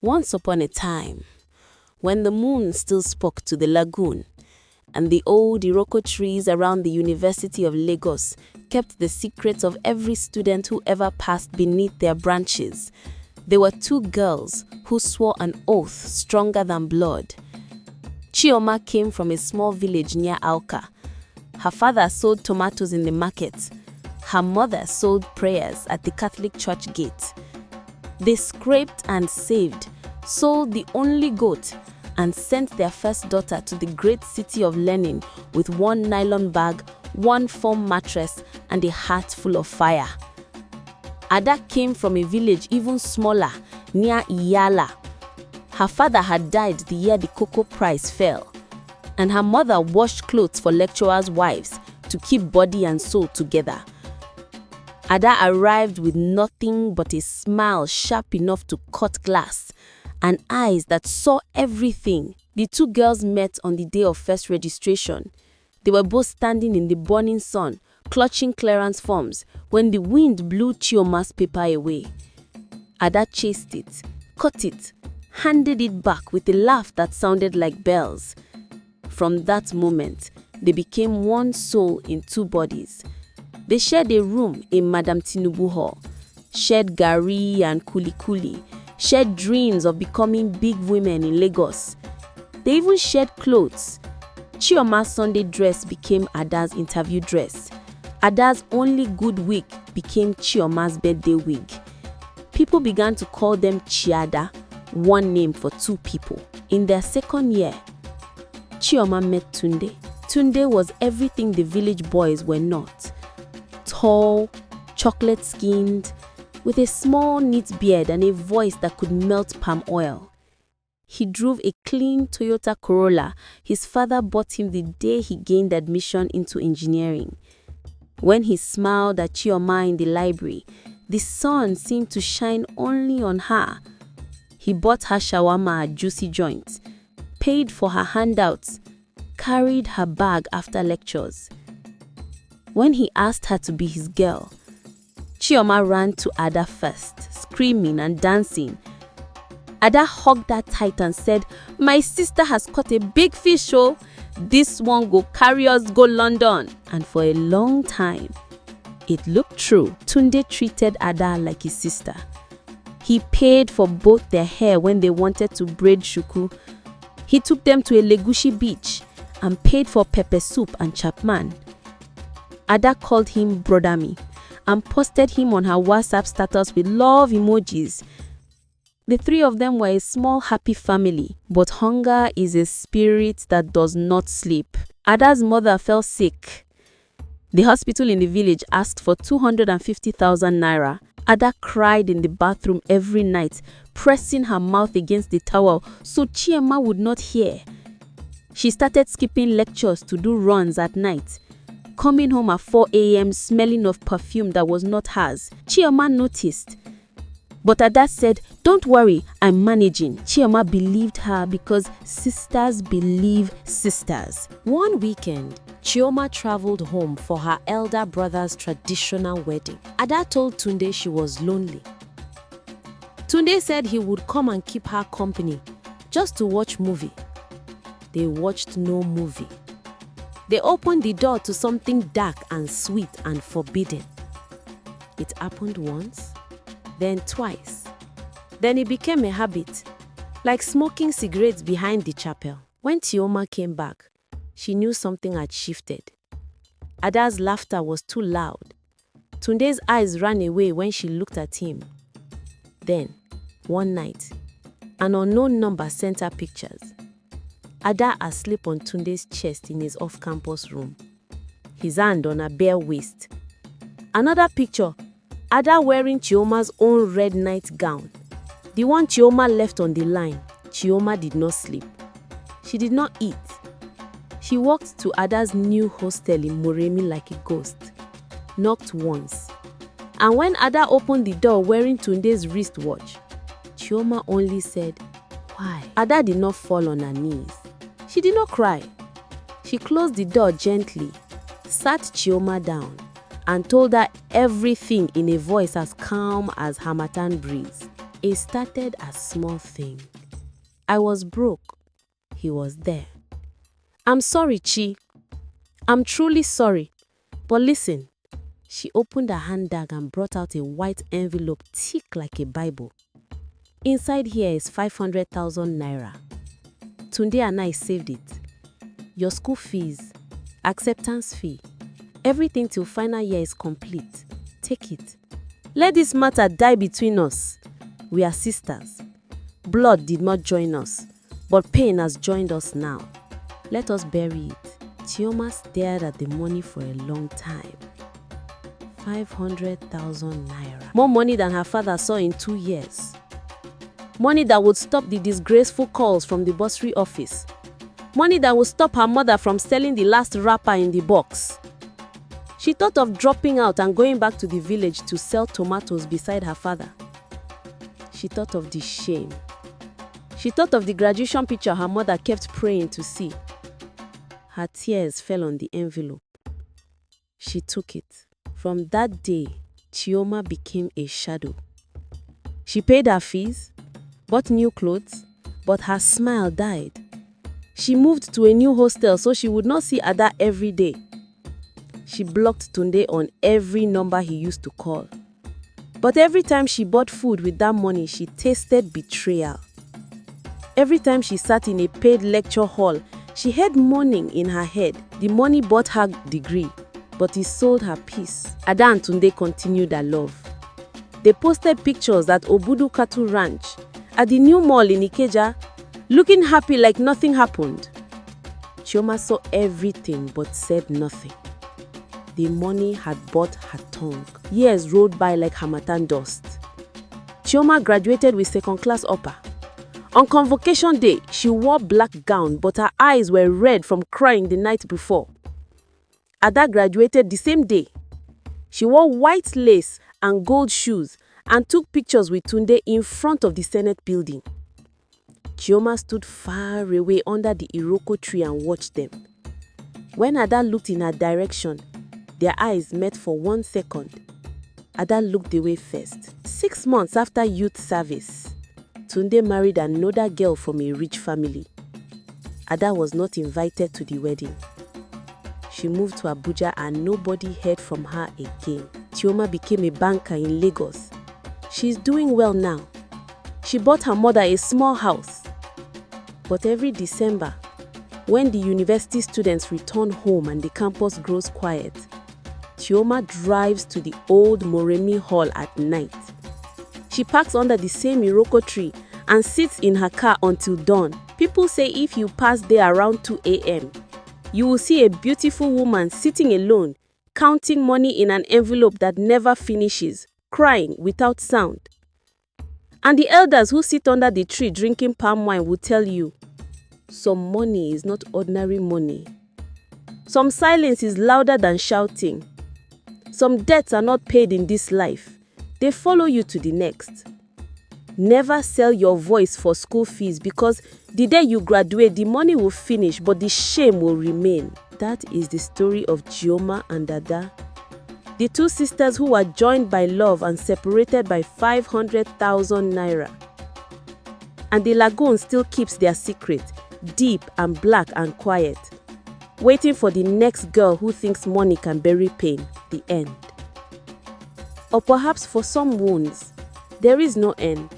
Once upon a time, when the moon still spoke to the lagoon, and the old iroko trees around the University of Lagos kept the secrets of every student who ever passed beneath their branches, there were two girls who swore an oath stronger than blood. Chioma came from a small village near Awka. Her father sold tomatoes in the market. Her mother sold prayers at the Catholic church gate. They scraped and saved, sold the only goat, and sent their first daughter to the great city of learning with one nylon bag, one foam mattress, and a heart full of fire. Ada came from a village even smaller, near Iyala. Her father had died the year the cocoa price fell, and her mother washed clothes for lecturers' wives to keep body and soul together. Ada arrived with nothing but a smile sharp enough to cut glass, and eyes that saw everything. The two girls met on the day of first registration. They were both standing in the burning sun, clutching clearance forms, when the wind blew Chioma's paper away. Ada chased it, caught it, handed it back with a laugh that sounded like bells. From that moment, they became one soul in two bodies. They shared a room in Madam Tinubu Hall, shared gari and kuli, shared dreams of becoming big women in Lagos. They even shared clothes. Chioma's Sunday dress became Ada's interview dress. Ada's only good wig became Chioma's birthday wig. People began to call them Chiada, one name for two people. In their second year, Chioma met Tunde. Tunde was everything the village boys were not. Tall, chocolate-skinned, with a small neat beard and a voice that could melt palm oil. He drove a clean Toyota Corolla his father bought him the day he gained admission into engineering. When he smiled at Chioma in the library, the sun seemed to shine only on her. He bought her shawarma at Juicy Joint, paid for her handouts, carried her bag after lectures. When he asked her to be his girl, Chioma ran to Ada first, screaming and dancing. Ada hugged her tight and said, "My sister has caught a big fish, oh! This one go carry us go London." And for a long time, it looked true. Tunde treated Ada like his sister. He paid for both their hair when they wanted to braid shuku. He took them to a Legushi beach and paid for pepper soup and chapman. Ada called him Brother Me and posted him on her WhatsApp status with love emojis. The three of them were a small happy family, but hunger is a spirit that does not sleep. Ada's mother fell sick. The hospital in the village asked for 250,000 naira. Ada cried in the bathroom every night, pressing her mouth against the towel so Chioma would not hear. She started skipping lectures to do runs at night, coming home at 4 a.m. smelling of perfume that was not hers. Chioma noticed. But Ada said, "Don't worry, I'm managing." Chioma believed her because sisters believe sisters. One weekend, Chioma traveled home for her elder brother's traditional wedding. Ada told Tunde she was lonely. Tunde said he would come and keep her company, just to watch movie. They watched no movie. They opened the door to something dark and sweet and forbidden. It happened once, then twice. Then it became a habit, like smoking cigarettes behind the chapel. When Chioma came back, she knew something had shifted. Ada's laughter was too loud. Tunde's eyes ran away when she looked at him. Then, one night, an unknown number sent her pictures. Ada asleep on Tunde's chest in his off-campus room, his hand on her bare waist. Another picture, Ada wearing Chioma's own red nightgown, the one Chioma left on the line. Chioma did not sleep. She did not eat. She walked to Ada's new hostel in Moremi like a ghost, knocked once. And when Ada opened the door wearing Tunde's wristwatch, Chioma only said, "Why?" Ada did not fall on her knees. She did not cry. She closed the door gently, sat Chioma down, and told her everything in a voice as calm as Harmattan breeze. It started as small thing. I was broke. He was there. I'm sorry, Chi. I'm truly sorry. But listen. She opened her handbag and brought out a white envelope thick like a Bible. Inside here is 500,000 naira. Tunde and I saved it. Your school fees, acceptance fee, everything till final year is complete. Take it. Let this matter die between us. We are sisters. Blood did not join us, but pain has joined us now. Let us bury it. Chioma stared at the money for a long time. 500,000 naira. More money than her father saw in 2 years. Money that would stop the disgraceful calls from the bursary office. Money that would stop her mother from selling the last wrapper in the box. She thought of dropping out and going back to the village to sell tomatoes beside her father. She thought of the shame. She thought of the graduation picture her mother kept praying to see. Her tears fell on the envelope. She took it. From that day, Chioma became a shadow. She paid her fees, bought new clothes, but her smile died. She moved to a new hostel so she would not see Ada every day. She blocked Tunde on every number he used to call. But every time she bought food with that money, she tasted betrayal. Every time she sat in a paid lecture hall, she heard mourning in her head. The money bought her degree, but it sold her peace. Ada and Tunde continued their love. They posted pictures at Obudu Cattle Ranch, at the new mall in Ikeja, looking happy like nothing happened. Chioma saw everything but said nothing. The money had bought her tongue. Years rolled by like harmattan dust. Chioma graduated with second-class upper. On convocation day, she wore black gown, but her eyes were red from crying the night before. Ada graduated the same day. She wore white lace and gold shoes and took pictures with Tunde in front of the Senate building. Chioma stood far away under the iroko tree and watched them. When Ada looked in her direction, their eyes met for 1 second. Ada looked away first. 6 months after youth service, Tunde married another girl from a rich family. Ada was not invited to the wedding. She moved to Abuja and nobody heard from her again. Chioma became a banker in Lagos. She's doing well now. She bought her mother a small house. But every December, when the university students return home and the campus grows quiet, Chioma drives to the old Moremi Hall at night. She parks under the same iroko tree and sits in her car until dawn. People say if you pass there around 2 a.m., you will see a beautiful woman sitting alone, counting money in an envelope that never finishes, crying without sound. And the elders who sit under the tree drinking palm wine will tell you, some money is not ordinary money. Some silence is louder than shouting. Some debts are not paid in this life. They follow you to the next. Never sell your voice for school fees because the day you graduate, the money will finish, but the shame will remain. That is the story of Chioma and Ada, the two sisters who were joined by love and separated by 500,000 naira. And the lagoon still keeps their secret, deep and black and quiet, waiting for the next girl who thinks money can bury pain, the end. Or perhaps for some wounds, there is no end.